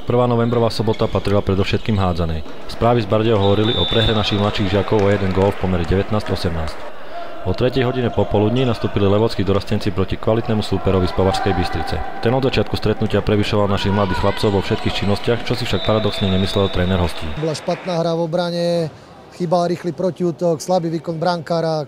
1. novembrová sobota patrila predovšetkým hádzanej. Správy z Bardejov hovorili o prehre našich mladších žiakov o 1 gól v pomere 19-18. O 3. hodine popoludní nastúpili levodskí dorostenci proti kvalitnému súperovi z Považskej Bystrice. Ten od začiatku stretnutia prevyšoval našich mladých chlapcov vo všetkých činnostiach, čo si však paradoxne nemyslel tréner hostí. Bola špatná hra v obrane, chýbal rýchly protiútok, slabý výkon brankára,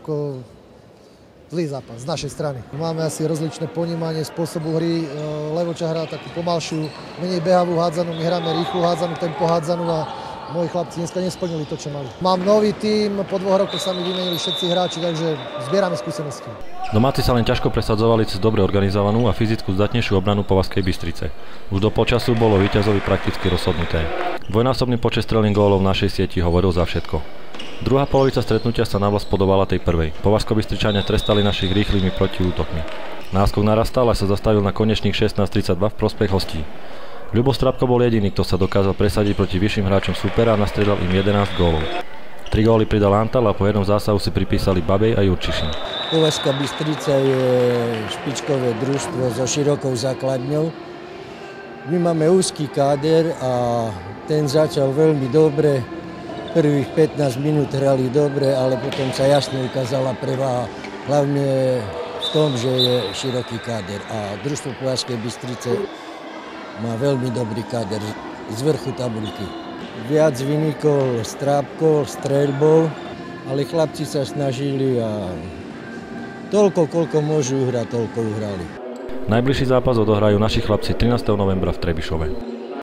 zlý zápas z našej strany. Máme asi rozličné ponímanie spôsobu hry. Levoča hrá takú pomalšiu, menej behavú hádzanú, my hráme rýchlu hádzanú, tempo hádzanú a moji chlapci dneska nesplnili to, čo mali. Mám nový tím, po 2 rokoch sa mi vymenili všetci hráči, takže zbierame skúsenosti. Domáci sa len ťažko presadzovali cez dobre organizovanú a fyzicky zdatnejšiu obranu Považskej Bystrice. Už do polčasu bolo víťazovi prakticky rozhodnuté. Dvojnásobný počet strelných gólov v našej sieti hovoril za všetko. Druhá polovica stretnutia sa navlas podobala tej prvej. Považsko-Bystričania trestali našich rýchlymi protiútokmi. Náskok narastal a sa zastavil na konečných 16:32 v prospech hostí. Ľubo Strapko bol jediný, kto sa dokázal presadiť proti vyšším hráčom supera a nastriedal im 11 gólov. 3 góly pridal Antal a po jednom zásahu si pripísali Babej a Jurčišin. Považská Bystrica je špičkové družstvo so širokou základňou. My máme úzky káder a ten začal veľmi dobre. Prvých 15 minút hrali dobre, ale potom sa jasne ukázala preváha, hlavne v tom, že je široký káder. A družstvo Považskej Bystrice má veľmi dobrý káder z vrchu tabuľky. Viac vynikol Strápko, streľbou, ale chlapci sa snažili a toľko, koľko môžu uhrať, toľko uhrali. Najbližší zápas odohrajú naši chlapci 13. novembra v Trebišove.